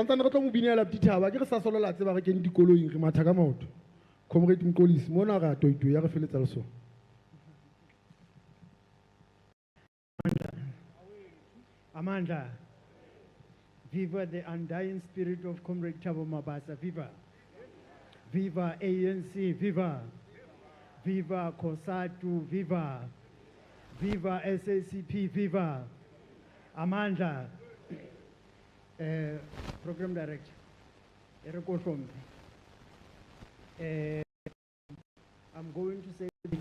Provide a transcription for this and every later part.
Santane re tlo mo binela Thaba ke re sa solola tseba re kene dikoloing re matha ka maoto. Comrade Mkolisi mona ga toito ya re feletsa le so. Amanda, viva the undying spirit of Comrade Thabo Mabasa, viva. Viva ANC, viva. Viva COSATU, viva. Viva SACP, viva. Amanda, Program Director, I'm going to say it.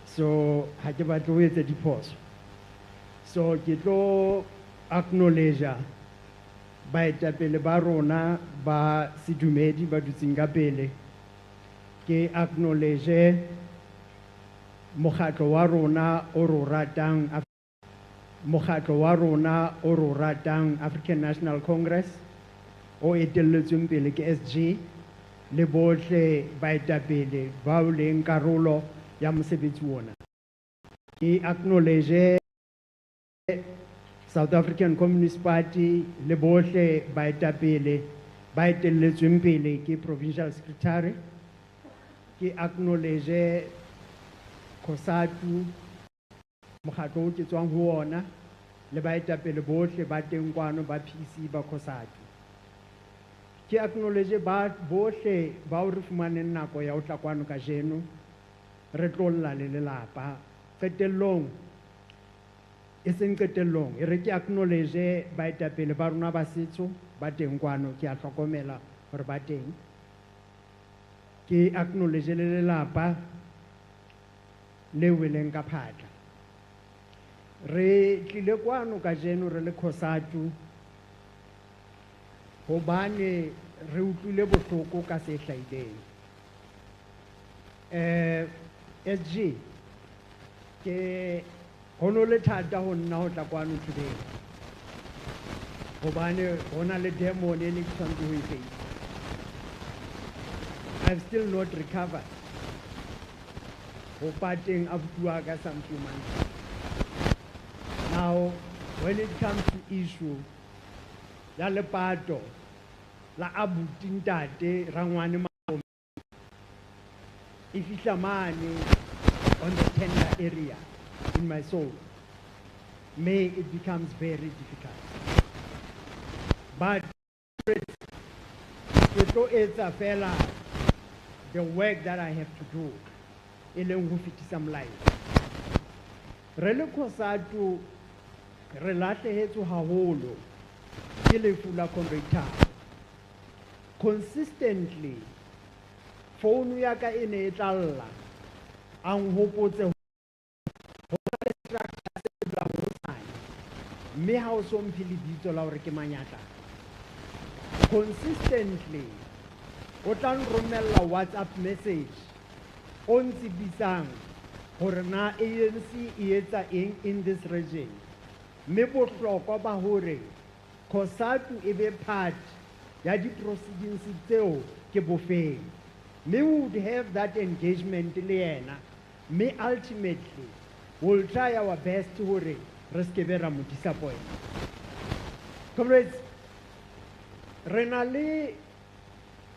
So, I give it away the deposit. So, kita acknowledge baetapele ba rona ba sedumedi ba dutseng ka pele ke acknowledge mokgatlo wa rona o ro ratang mokgatlo wa rona o ro ratang African National Congress o etelletsweng pele ke SG le bohle baetapele ba o leng karolo ya mosebetsi wona ke acknowledge South African Communist Party le bohle baetapele ba etelletsweng pele ke Provincial Secretary ke acknowledge COSATU mokgatlo o ke tswang ho ona le baetapele bohle ba teng kwano ba PC ba COSATU ke acknowledge ba bohle ba o re fumaneng nako ya ho tla kwano ka jeno re tlolla le lelapa qetellong eseng qetellong e re ke acknowledge baetapele ba rona ba setso ba teng kwano ke a hlokomela hore ba teng ke acknowledge le lelapa le weleng ka phatla re tlile kwano ka jeno re le COSATU hobane re utlwile bohloko ka se hlaileng SG ke hono le thata ho nna ho tla kwano today hobane hona le demo le le tshwanetse ho e I've still not recovered ho pateng abuwa ka some few months now when it comes to issue ya lepato la abuti ntate rangwane ifihla mane on the tender area in my soul, it becomes very difficult. But it's a fella, the work that I have to do, in some life. Rele COSATU relate hetu haholo, ile fula konreta. Consistently, phone yaka ine etalla, ang hopotse me ha o so mphile bitso la hore ke manyata consistently o tla nromella WhatsApp message o ntsibisang hore na ANC e etsa eng in this region me bohlokwa ba hore COSATU e be part ya di proceedings tseo ke bofeng me would have that engagement le yena me ultimately we'll try our best to hore Reskevera disappoint. Comrades, Renali,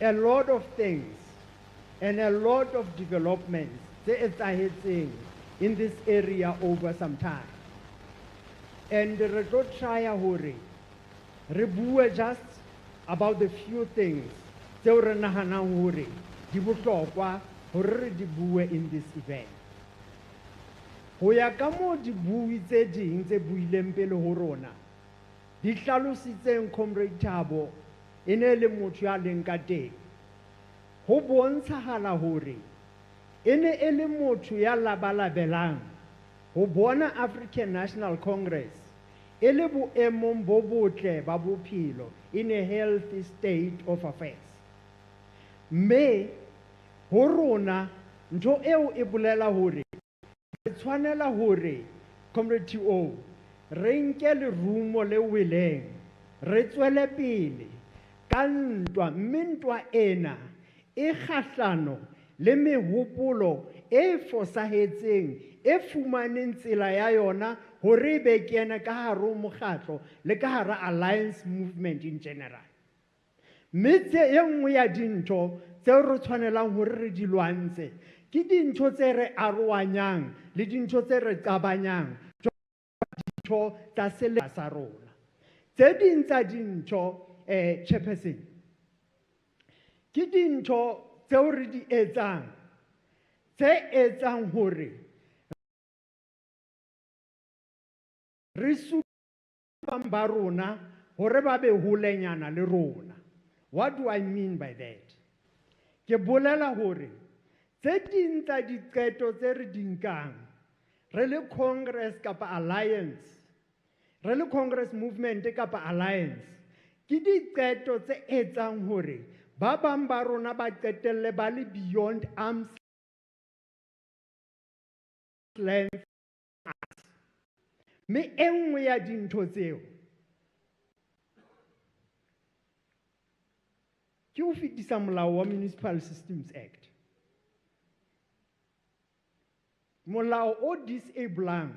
a lot of things and a lot of developments in this area over some time. And re tlo try hore re bue just about the few things tseo re nahanang hore di bohlokwa hore re di bue in this event. Ho ya ka mo di bui tse ding tse buileng pele ho rona di hlalositseng Comrade Thabo e ne le motho ya leng ka teng ho bontshahala hore e ne e le motho ya labalabelang ho bona African National Congress e le boemong bo botle ba bophelo in a healthy state of affairs me ho rona ntho eo e bolela hore tshwanela hore Comrade TO re nke lerumo le weleng re tswele pele ka ntwa mentwa ena e kgahlano le mehopolo e fosahetseng e fumaneng tsela ya yona hore be kena ka hare ho mokgatlo le ka hara alliance movement in general. Mme tse e nngwe ya dintho tseo re tshwanelang hore re di lwantshe ke dintho tse re arohanyang le dintho tse re qabanyang dintho tsa selemo sa rona. Tse ding tsa dintho Chairperson, ke dintho tseo re di etsang tse etsang hore re supang ba rona hore ba be holenyana le rona. What do I mean by that? Ke bolela hore tse ding tsa diqeto tse re di nkang re le Congress kapa alliance, re le Congress movement kapa alliance, ke diqeto tse etsang hore ba bang ba rona ba qetelle ba le beyond arm's length. Me e nngwe ya dintho tseo ke ho fetisa molao wa Municipal Systems Act. Molao o disablang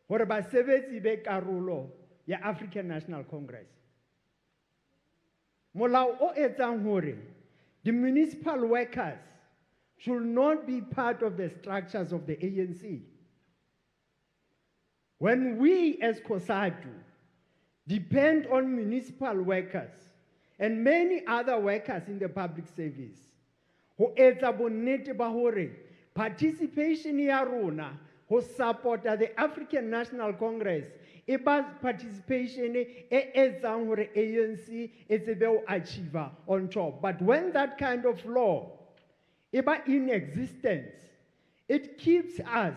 hore basebetsi be karolo ya African National Congress. Molao o etsang hore the municipal workers should not be part of the structures of the ANC. When we as COSATU depend on municipal workers and many other workers in the public service, ho etsa bonnete ba hore participation ya rona ho support the African National Congress e ba participation e etsang hore ANC e tsebe ho achieve on top. But when that kind of law e ba in existence, it keeps us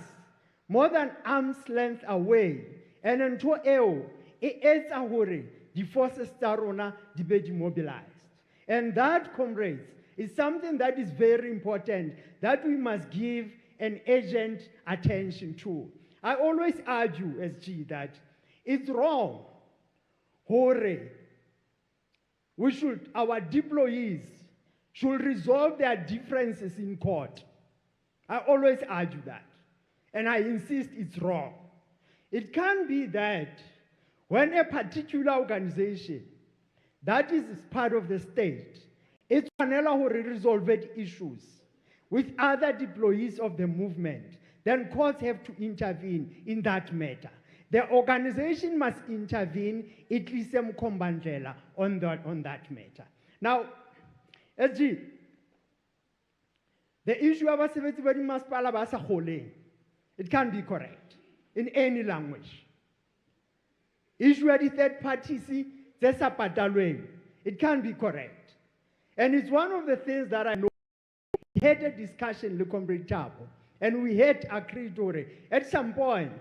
more than arm's length away, and ntho eo e etsa hore the forces tsa rona di be demobilized. And that, comrades, is something that is very important that we must give an urgent attention to. I always argue, SG, that it's wrong hore our deployees should resolve their differences in court. I always argue that. And I insist it's wrong. It can't be that when a particular organization that is part of the state, it's resolve issues with other deployees of the movement, then courts have to intervene in that matter. The organization must intervene, it is on that matter. Now, SG, the issue of it can't be correct in any language. Issue of the third party, it can't be correct. And it's one of the things that I know. We had a discussion with Comrade Thabo, and we had agreed at some point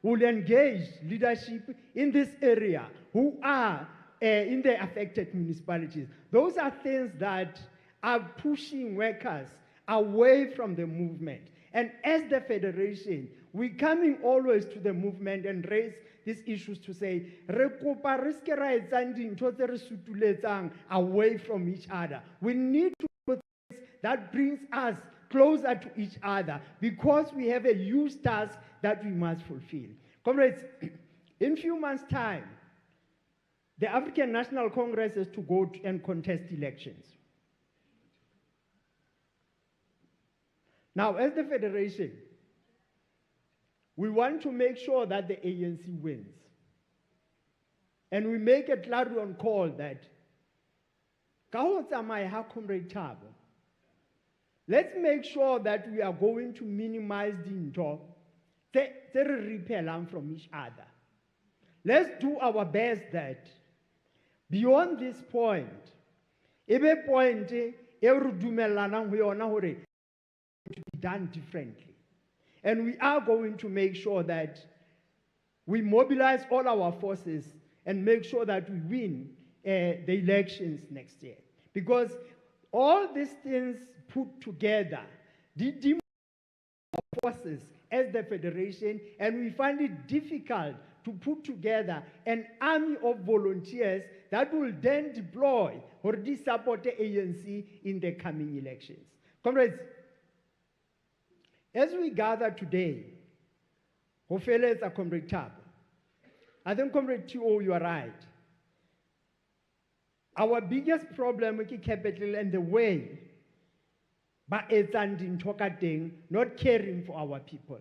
we'll engage leadership in this area who are in the affected municipalities. Those are things that are pushing workers away from the movement. And as the federation, we're coming always to the movement and raise these issues to say, away from each other. We need to do things that brings us closer to each other because we have a huge task that we must fulfill. Comrades, in a few months' time, the African National Congress is to go and contest elections. Now, as the federation, we want to make sure that the ANC wins. And we make a clarion call that, Comrade Thabo, let's make sure that we are going to minimize the repel from each other. Let's do our best that beyond this point, every point, to be done differently. And we are going to make sure that we mobilize all our forces and make sure that we win the elections next year. Because all these things put together, the forces as the federation, and we find it difficult to put together an army of volunteers that will then deploy or support the ANC in the coming elections. Comrades, as we gather today, Ho feletsa Comrade Thabo. I think Comrade T.O., you are right. Our biggest problem is capital and the way, but it's not caring for our people.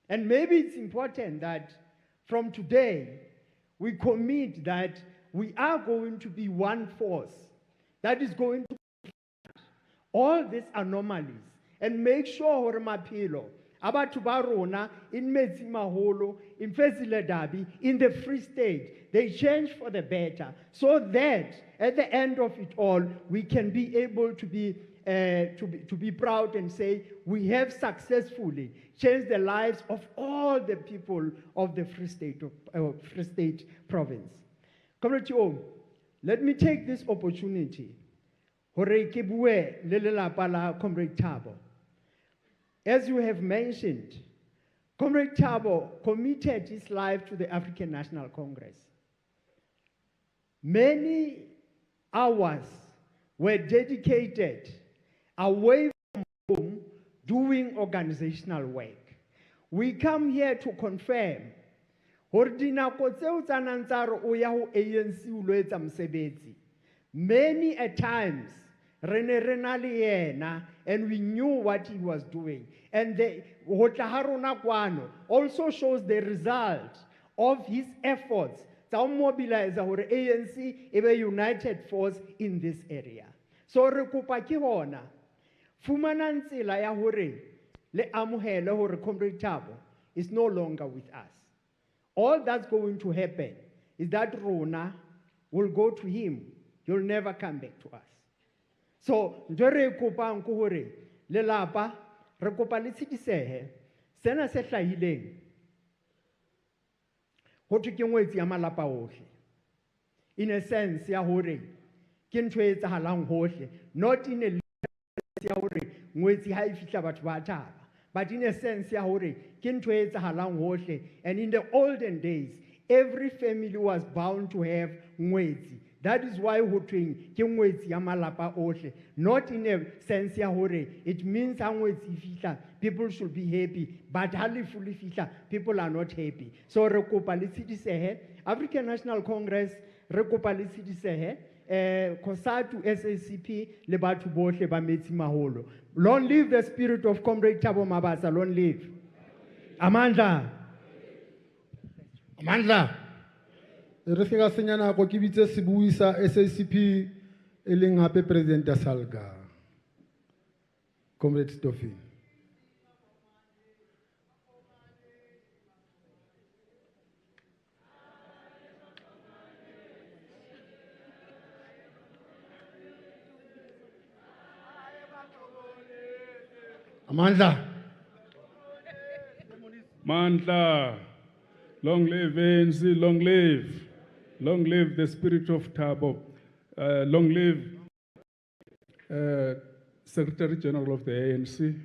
And maybe it's important that from today, we commit that we are going to be one force that is going to all these anomalies and make sure hore maphelo abantu ba rona in Metsimaholo, in Fezile Dabi, in the Free State, they change for the better, so that at the end of it all, we can be able to be proud and say we have successfully changed the lives of all the people of the Free State province. Comrade T.O., let me take this opportunity. Hore ke bue le lelapa la Comrade Thabo. As you have mentioned, Comrade Thabo committed his life to the African National Congress. Many hours were dedicated away from home doing organizational work. We come here to confirm hore dinako tseo tsa nang tsa re o ya ho ANC o lo etsa mosebetsi. Many a times Rene Renaliena, and we knew what he was doing. And the Hotaharuna Kwano also shows the result of his efforts to mobilize our ANC, a united force in this area. So Rekupa Kihona, Fumananzila ya hore, le amuhele hore Comrade Thabo is no longer with us. All that's going to happen is that Rona will go to him. He'll never come back to us. So, njore kopa nko hore le lapa re kopa le tshidisehe sena se hlahileng ho thwe ke ngwetsi ya malapa ohle, in a sense ya hore ke ntho e etsahalang hohle, not in a sense ya hore ngwetsi ha e fihla batho ba thaba, but in a sense ya hore ke ntho e etsahalang hohle. And in the olden days, every family was bound to have ngwetsi. That is why hotwing ke ngwetsi ya malapa ohle, not in a sense ya hore it means ha ngwetsi fihla people should be happy, but ha lefu le fihla people are not happy. So re kopa le tshidisehe African National Congress, re kopa le tshidisehe COSATU, SACP le batho bohle ba Metsimaholo. Long live the spirit of Comrade Thabo Mabasa, long live. Amandla. Amandla. Re se ga senya nako ke bitse sebui sa SACP e leng hape President Salga, Comrade Stoffin. Amandla. Mandla. Long live ANC, long live. Long live the spirit of Thabo. Long live Secretary General of the ANC,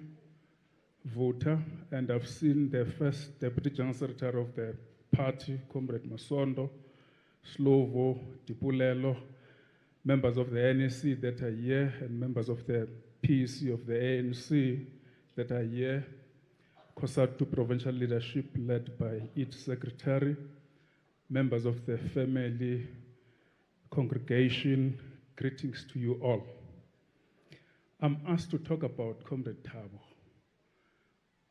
voter, and I've seen the first Deputy General Secretary of the party, Comrade Masondo, Slovo, Dipulelo, members of the NEC that are here, and members of the PEC of the ANC that are here, COSATU provincial leadership led by its secretary, members of the family congregation, greetings to you all. I'm asked to talk about Comrade Thabo.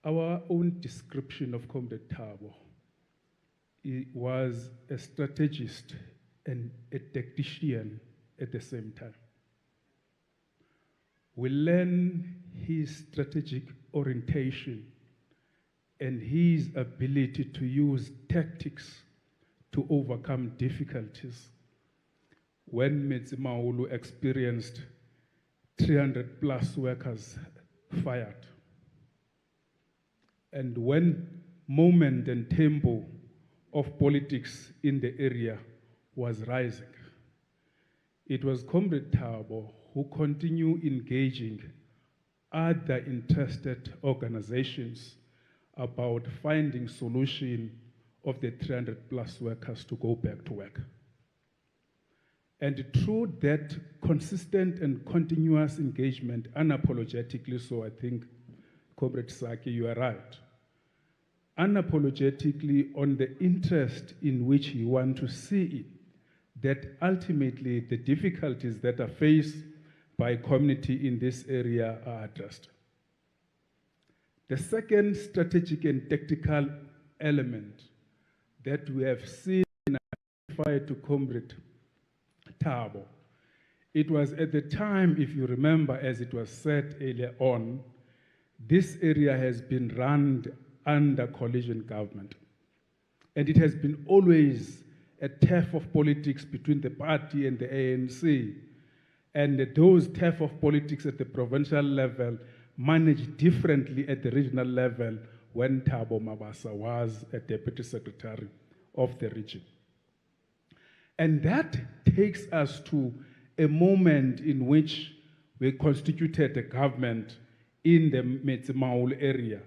Our own description of Comrade Thabo, he was a strategist and a tactician at the same time. We learn his strategic orientation and his ability to use tactics to overcome difficulties. When Metsimaholo experienced 300 plus workers fired, and when moment and tempo of politics in the area was rising, it was Comrade Thabo who continued engaging other interested organizations about finding solution of the 300 plus workers to go back to work. And through that consistent and continuous engagement, unapologetically so, I think, Comrade Saki, you are right. unapologetically on the interest in which he wants to see it, that ultimately the difficulties that are faced by community in this area are addressed. The second strategic and tactical element that we have seen identified to Comrade Thabo, it was at the time, if you remember, as it was said earlier on, this area has been run under coalition government. And it has been always a turf of politics between the party and the ANC. And those turf of politics at the provincial level managed differently at the regional level when Thabo Mabasa was a deputy secretary of the region. And that takes us to a moment in which we constituted a government in the Metsimaholo area.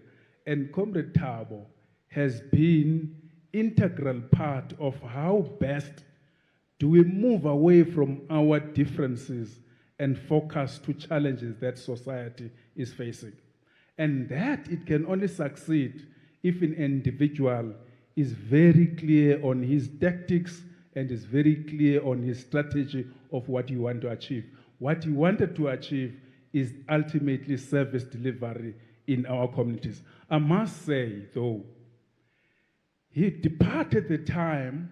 And Comrade Thabo has been integral part of how best do we move away from our differences and focus to challenges that society is facing. And that it can only succeed if an individual is very clear on his tactics and is very clear on his strategy of what he wants to achieve. What he wanted to achieve is ultimately service delivery in our communities. I must say, though, he departed the time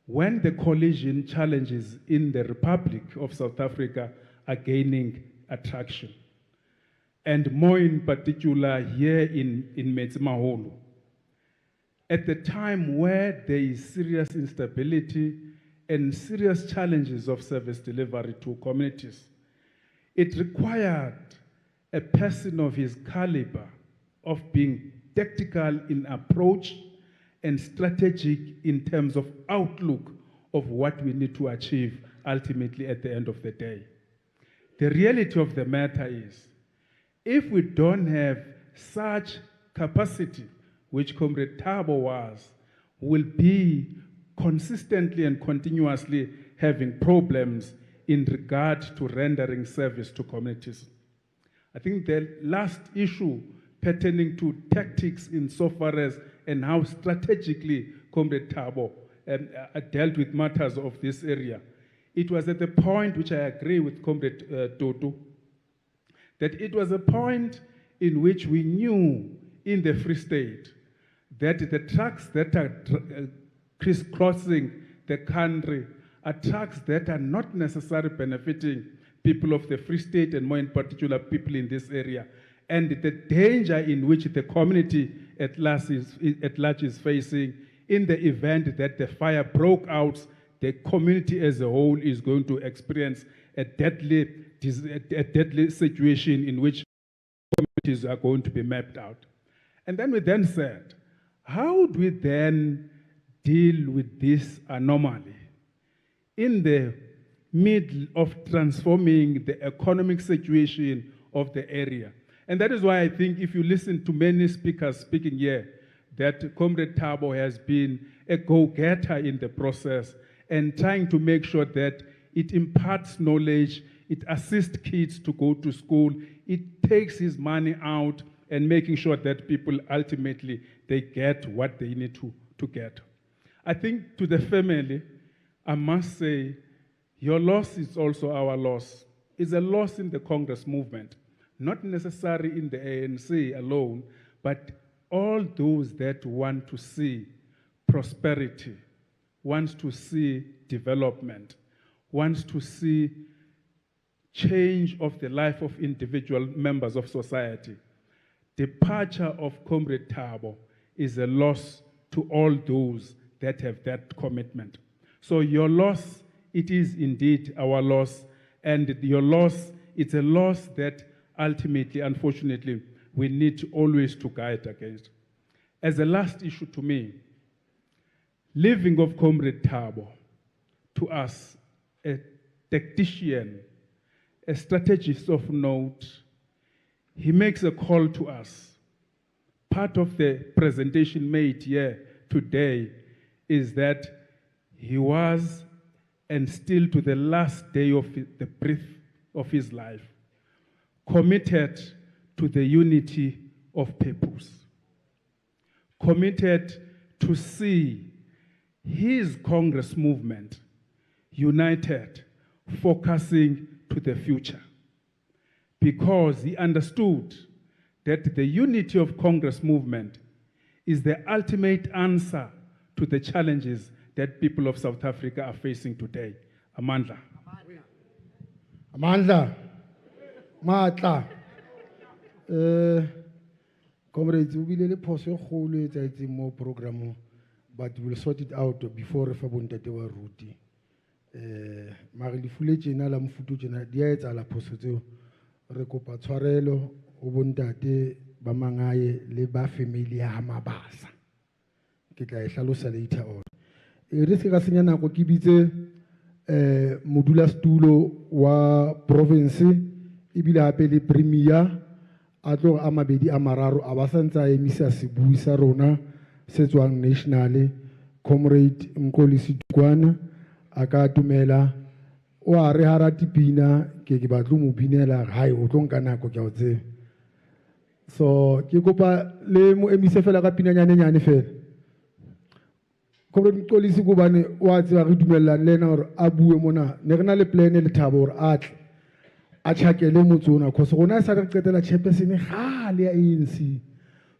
when the coalition challenges in the Republic of South Africa are gaining attraction. And more in particular here in Metsimaholo, at the time where there is serious instability and serious challenges of service delivery to communities, it required a person of his caliber of being tactical in approach and strategic in terms of outlook of what we need to achieve ultimately at the end of the day. The reality of the matter is, if we don't have such capacity, which Comrade Thabo was, will be consistently and continuously having problems in regard to rendering service to communities. I think the last issue pertaining to tactics insofar as and how strategically Comrade Thabo dealt with matters of this area. It was at the point, which I agree with Comrade Toto, that it was a point in which we knew in the Free State that the trucks that are crisscrossing the country are trucks that are not necessarily benefiting people of the Free State and more in particular people in this area. And the danger in which the community at large is facing in the event that the fire broke out, the community as a whole is going to experience a deadly situation in which communities are going to be mapped out. And then we then said, how do we then deal with this anomaly in the middle of transforming the economic situation of the area? And that is why I think if you listen to many speakers speaking here, that Comrade Thabo has been a go-getter in the process and trying to make sure that it imparts knowledge, it assists kids to go to school, it takes his money out and making sure that people ultimately, they get what they need to get. I think to the family, I must say, your loss is also our loss. It's a loss in the Congress movement, not necessarily in the ANC alone, but all those that want to see prosperity, wants to see development, wants to see change of the life of individual members of society. Departure of Comrade Thabo is a loss to all those that have that commitment. So your loss, it is indeed our loss, and your loss, it's a loss that ultimately, unfortunately, we need always to guide against. As a last issue to me, leaving of Comrade Thabo, to us, a tactician, a strategist of note, he makes a call to us. Part of the presentation made here today is that he was, and still to the last day of the breath of his life, committed to the unity of purpose, committed to see his Congress movement united, focusing to the future, because he understood that the unity of Congress movement is the ultimate answer to the challenges that people of South Africa are facing today. Amandla. Amandla. Matla. Comrades, we will pause your whole more program, but we'll sort it out before Fabontate wa Ruti. Marili Fulejina la Mfutu Jena, Diet a la Posito, Recopa Twarelo, Obontate, Bamangaye, Leba Familia Mabasa. Kita Shalosa later on. Risika Sinyana Kokibite, Modula Stulo wa province, Ibila Apele Premier. Ato amabedi amararo abasantsa emisa sebui sa rona se tswang nationally comrade Nkolisi Dukwana aka tumela o a re harati pina ke batlo mo binela hai o tlonka nako ke o tse so ke kopa le mo emise fela ka pina nyane fela comrade Nkolisi go bane o a tswa re dumellana le na hore a bue mona ne rena le plan le Thabo hore atle a tshakele motsona cause gona sa re qetela chairperson ga le ANC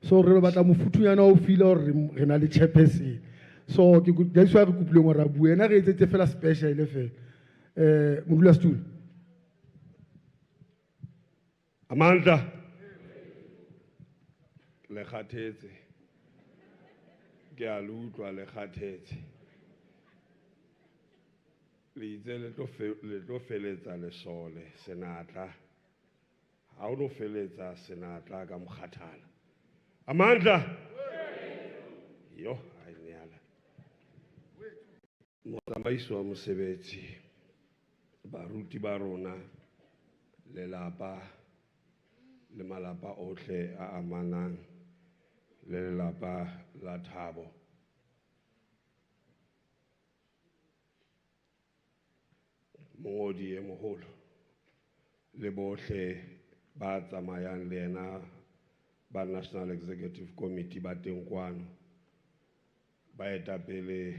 so re batla mofuthunyana o feel hore re na le chairperson so ke that's why re kupile ngora bue na re etsetse fela special le fela modula stool Amandla le khathetse ke a lutlwa le khathetse le itse le tlo feletsa lesole senatla ha o lo feletsa senatla ka mokhathala Amandla yo ai neala motsamaiso wa mosebetsi baruti ba rona lelapa le malapa ohle a amanang le lelapa la Thabo mongodi e moholo le bohle ba tsamayang le ena ba National Executive Committee ba teng kwano ba etapele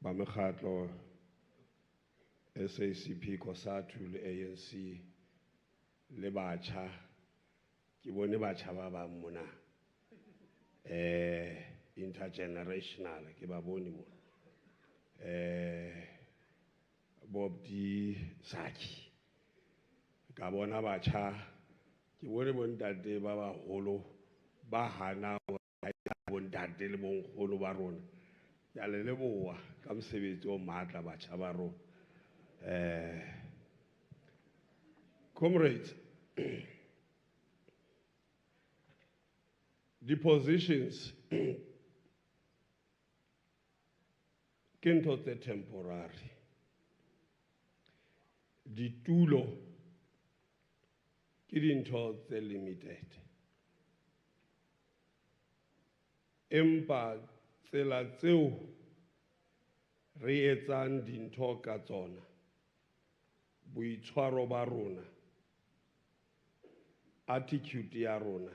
ba mekgatlo SACP COSATU le ANC le batjha ke bone batjha ba ba mona intergenerational ke ba bone mo Bob di Saki ka bona batjha ke bone bontate ba ba holo ba hana bontate le bonkgolo ba rona ya le leboa ka mosebetsi o matla batjha ba rona comrades the positions ke ntho tse temporary ditulo ke dintho tse limited empa tsela tseo re etsang dintho ka tsona boitshwaro ba rona attitude ya rona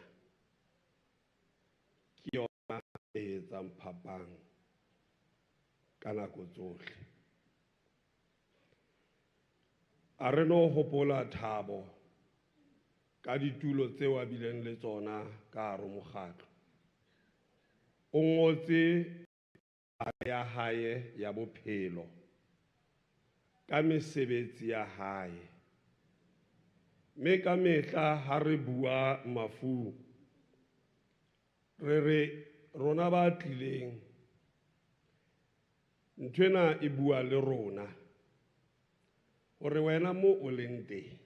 ke yona e etsang phapang ka nako tsohle a re no hopola Thabo ka ditulo tseo a bileng le tsona ka hare mokgatlo o ngotse ya hae ya bophelo ka mesebetsi ya hae me ka mehla ha re bua mafu re rona ba tlileng ntwena e bua le rona ore wena mo o leng teng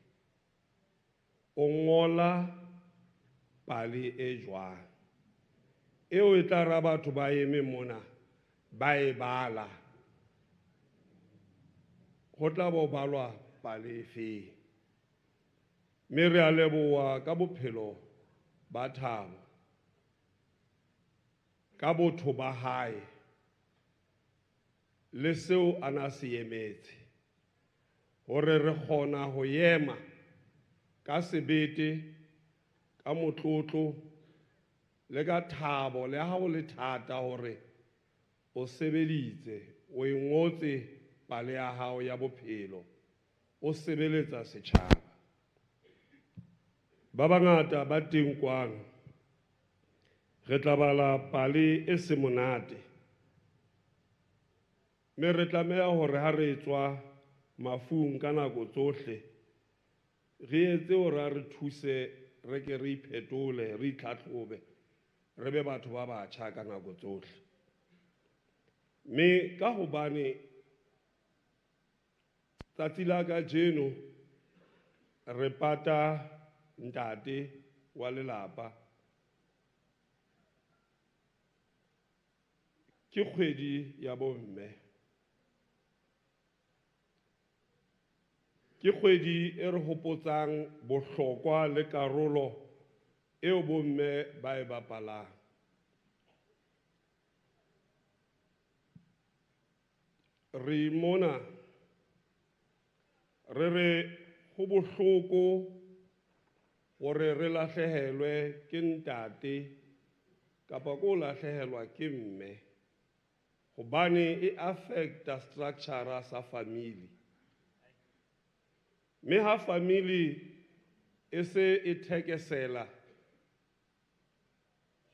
o ngola pale e jwang eo e tla ra batho ba eme mona ba e bala go tla bo balwa pale efe me re a leboa ka bophelo ba Thabo ka botho ba hae le seo a na se emetse hore re kgona ho yema ka sebete ka motlotlo le ka Thabo le ha o le thata hore o sebeditse o ingotse pale ya hao ya bophelo o sebeletsa setjhaba ba bangata ba teng kwano re tla bala pale e se monate mme re tlameha hore ha re tswa mafung ka nako tsohle re etse hore re thuse re ke re iphetole re itlhatlhobe re be batho ba batjha ka nako tsohle mme ka hobane tsatsi la kajeno re pata ntate wa lelapa ke kgwedi ya bomme ke kgwedi e re hopotsang bohlokwa le karolo eo bomme ba e bapalang re mona re re ho bohloko hore re lahlehelwe ke ntate kapa ko lahlehelwa ke mme hobane e affecta structure sa family me ha family e se e thekesela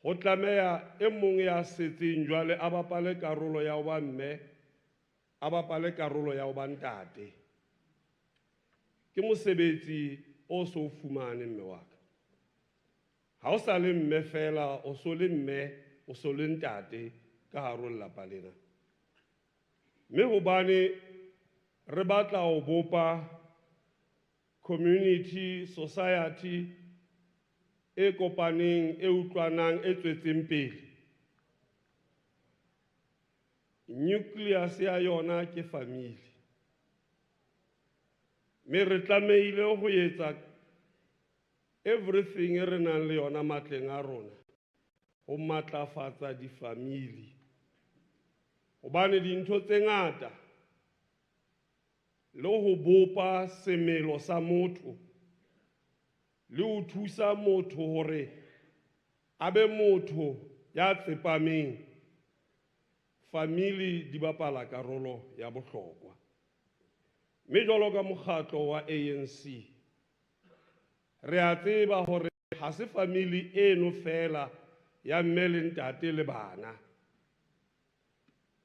ho tlameha e mong ya setseng jwale a bapale karolo ya ho ba mme a bapale karolo ya ho ba ntate ke mosebetsi o so fumane mme wa ka ha o sa le mme fela o so le mme o so le ntate ka haro lelapa lena mme hobane re batla ho bopa community society e kopaneng e utlwanang e tswetseng pele nucleus ya yona ke family mme re tlamehile ho etsa everything e re nang le yona matleng a rona ho matlafatsa difamili hobane dintho tse ngata le ho bopa semelo sa motho le ho thusa motho hore abe motho ya tsepameng famili di bapala karolo ya bohlokwa mme jwalo ka mokgatlo wa ANC re a tseba hore ha se famili eno fela ya mme le ntate le bana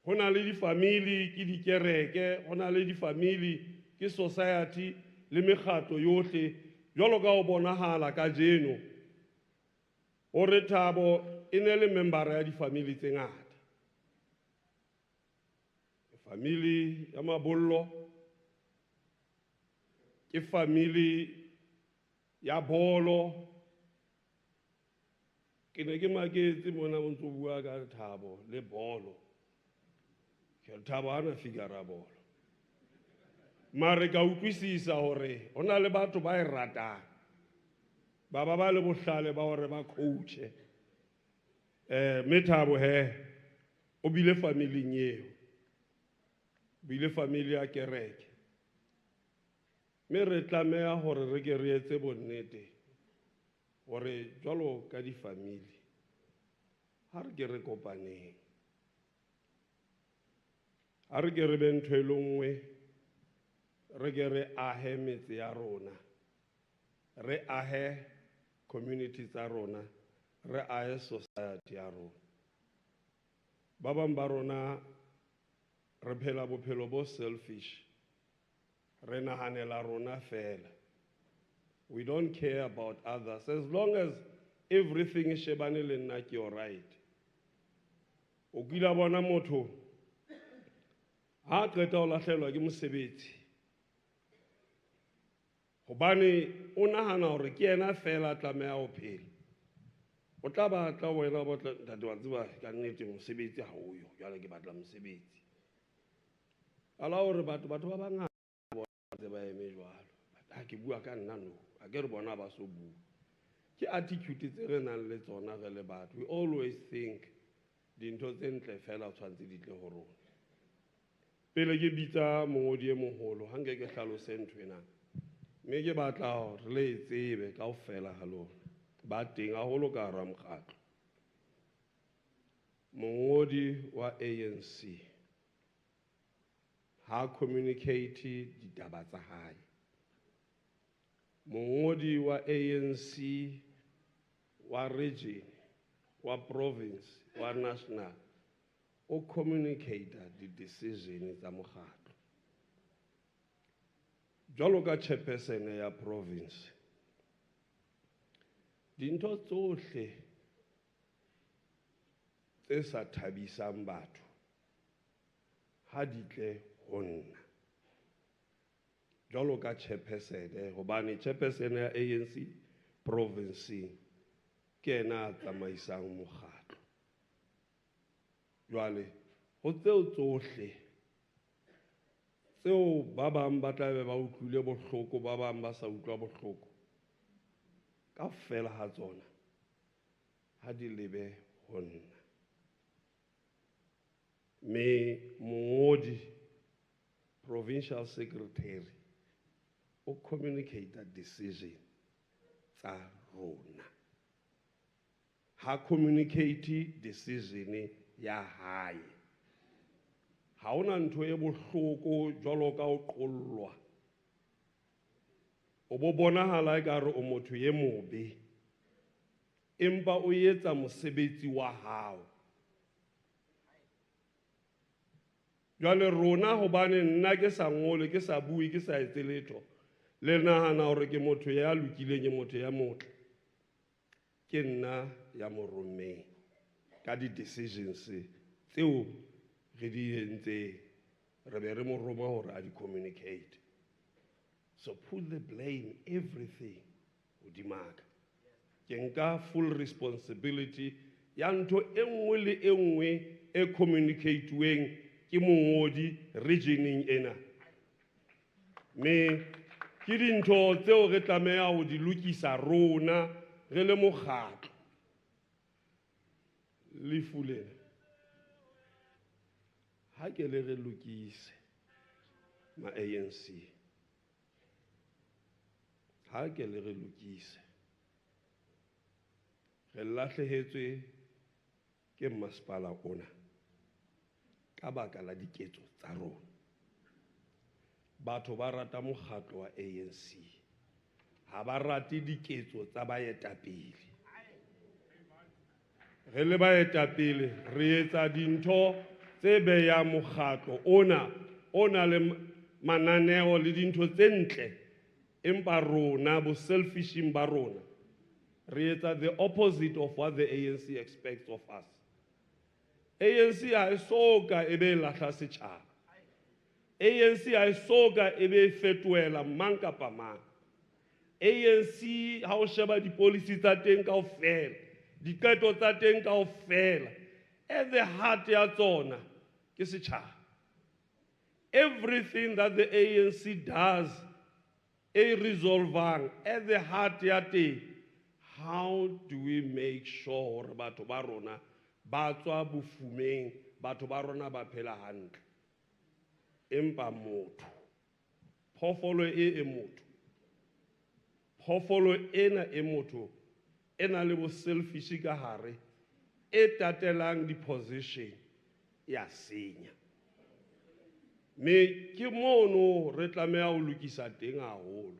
hona le difamili ke dikereke hona le difamili ke society le mekgatlo yohle jwalo ka ho bonahala ka jeno hore Thabo e ne le member ya difamili tse ngata famili ya mabollo ke famili ya bolo ke ne ke maketse mona o ntso bua ka Thabo le bolo ke Thabo hana figara bolo mare ka utlwisisa hore hona le batho ba e ratang ba le bohlale ba hore ba coache me Thabo he o bile familing eo bile famili ya kereke me re tlameha hore re ke re etse bonnete hore jwalo ka difamili ha re ke re kopaneng ha re ke re be ntho e le nngwe re ke re ahe metse ya rona re ahe community tsa rona re ahe society ya rona ba bang ba rona re phela bophelo bo selfish re nahanela rona fela we don't care about others as long as everything is shebane le nna ke all right o kila bona motho ha qeta ho lahlehelwa ke mosebetsi hobane o nahana hore ke yena fela tlameha ho phela o tla batla wena ba tla ntate wa tseba ka nnete mosebetsi ha o yo jwale ke batla mosebetsi ala hore batho ba bangata ba eme jwalo ha ke bua ka nna no a ke re bona ba so bua ke attitude tse re nang le tsona re le batho we always think dintho tse ntle fela tshwantse di tle ho rona pele ke bitsa mongodi e moholo ha nke ke hlalose nthwena mme ke batla hore le tsebe kaofela ha lona ba teng haholo ka hara mokgatlo mongodi wa ANC ha communicate ditaba tsa hae. Mongodi wa ANC wa region, wa province, wa national o communicate di decision tsa mokgatlo. Jwalo ka chairperson ya province, dintho tsohle tse sa thabisang batho ha di tle ho nna. Jwalo ka chairperson, hobane chairperson ya ANC province ke ena a tsamaisang mokgatlo. Jwale ho tseo tsohle tseo ba bang ba tla be ba utlwile bohloko, ba bang ba sa utlwa bohloko, kaofela ha tsona ha di lebe ho nna. Me mongodi provincial secretary o communicate decision tsa rona, ha communicate decision ya hae. Ha ona ntho e bohloko jwalo ka o qollwa, o bo bonahala ekare o motho ye mobe, empa o etsa mosebetsi wa hao. Jwale rona hobane nna ke sa ngole, ke sa bue, ke sa etse letho, le nahana hore ke motho ya lokileng, ke motho ya motle, ke nna ya moromeng ka di decisions tseo re di entse, re be re mo roma hore a di communicate. So put the blame everything hodimaka. Ke nka full responsibility ya ntho e nngwe le e nngwe e communicateweng ke mongodi regioning ena. Me ke dintho tseo re tlameha ho di lokisa rona re le mokgatlo. Lefu lena ha ke le re lokise ma ANC, ha ke le re lokise, re lahlehetswe ke masepala ona ka baka la diketso tsa rona. Batho ba rata mokgatlo wa ANC, ha ba rate diketso tsa baetapele. Re le baetapele re etsa dintho tse behang mokgatlo ona le mananeo le dintho tse ntle, empa rona bo selfishing ba rona re etsa the opposite of what the ANC expects of us. ANC ha e soka e be lahla setjhaba. ANC ha e soka e be fetoela mang kapa mang. ANC ha o sheba di-policy tsa teng kaofela, diqeto tsa teng kaofela, at the heart ya tsona ke setjhaba. Everything that the ANC does e resolvang at the heart ya teng, how do we make sure hore batho ba rona ba tswa bofumeng, batho ba rona ba phela hantle? Empa motho, phoofolo e motho, phoofolo ena e motho, ena le bo selfish ka hare, e tatelang di-position ya senya. Me ke mono re tlameha ho lokisa teng haholo,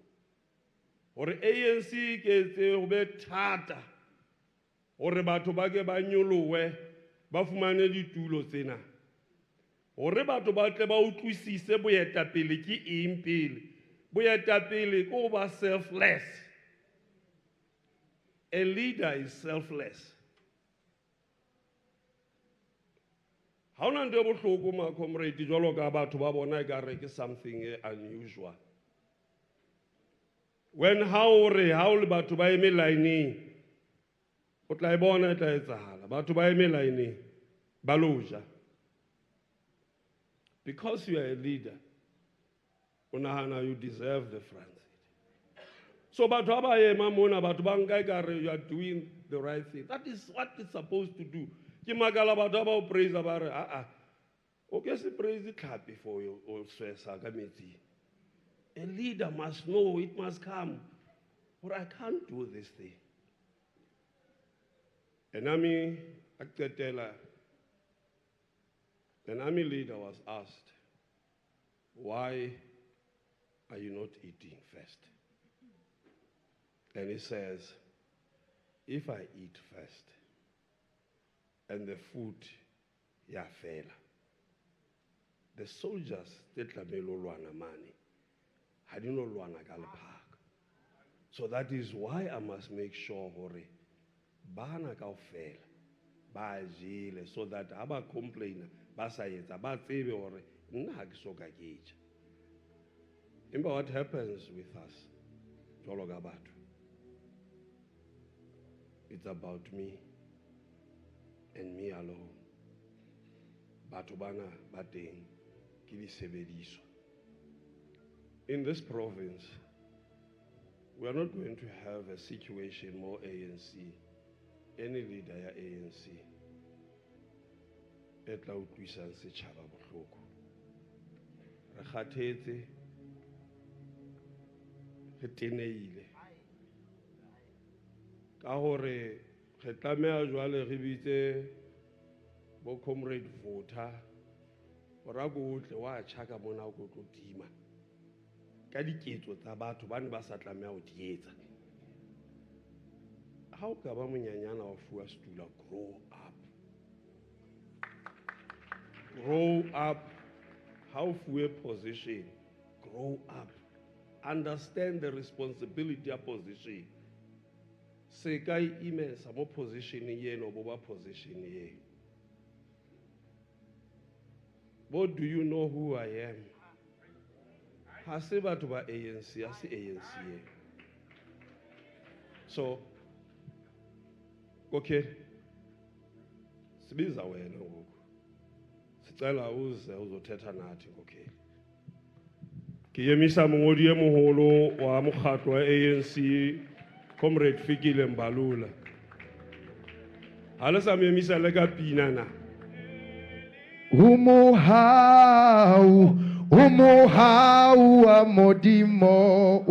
hore ANC ke etse ho be thata hore batho ba ke ba nyolohe, ba fumane ditulo tsena, hore batho ba tle ba utlwisise boetapele ke eng pele. Boetapele ke ho ba selfless. A leader is selfless. Ha ona nto e bohloko ma comrade jwalo ka batho ba bona ekare ke something unusual. When ha o le batho ba eme line, o tla e bona e tla etsahala, batho ba eme line ba loja. Because you are a leader, unahana you deserve the front seat. So batho ba ema mona, batho ba nka ekare you are doing the right thing. That is what it's supposed to do. Ke magala batho ba o praise ba re o ke se praise tlhapi for you o swesa ka metsi. A leader must know, it must come, or I can't do this thing. And I mean, aketela An army leader was asked, why are you not eating first? And he says, if I eat first and the food yafela, the soldiers they tlamelo lwana mani hadino lwana ka lephaka. So that is why I must make sure hore bana kaofela ba jele, so that aba complainer ba sa etsa ba tsebe hore nna ha ke soka ke ja. Remember what happens with us, jwalo ka batho. It's about me and me alone. Batho bana ba teng ke disebediswa. In this province, we are not going to have a situation more ANC, any leader ya ANC, e tla utlwisang setjhaba bohloko. Re kgathetse, re teneile. Ka hore re tlameha jwale re bitse bo comrade voter, ora go tle wa tjhaka mona go tlo tima ka diketso tsa batho ba ne ba sa tlameha ho di etsa. Ha o ka ba monyanyana wa fuwa stula, grow up. Grow up. How fuwe position, grow up. Understand the responsibility of position. Se ka imesa mo position ye no boba position ye. What do you know who I am? Ha se batho ba ANC, ha se ANC ye. So, okay. Sibiza wena ngoku. Sicela uze uzothetha nathi okay. Ke yemisa mongodi e moholo wa mokgatlo wa ANC, Comrade Fezile Mbalula. Hala sa memisa le ka pina na. Umuhau amodimo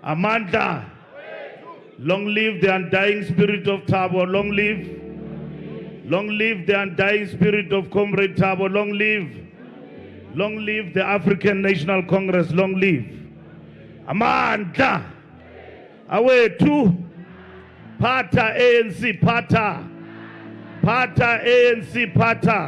Amanda, long live the undying spirit of Thabo, long live the undying spirit of Comrade Thabo, long live the African National Congress, long live. Amanda, away to Pata ANC, Pata ANC, Pata.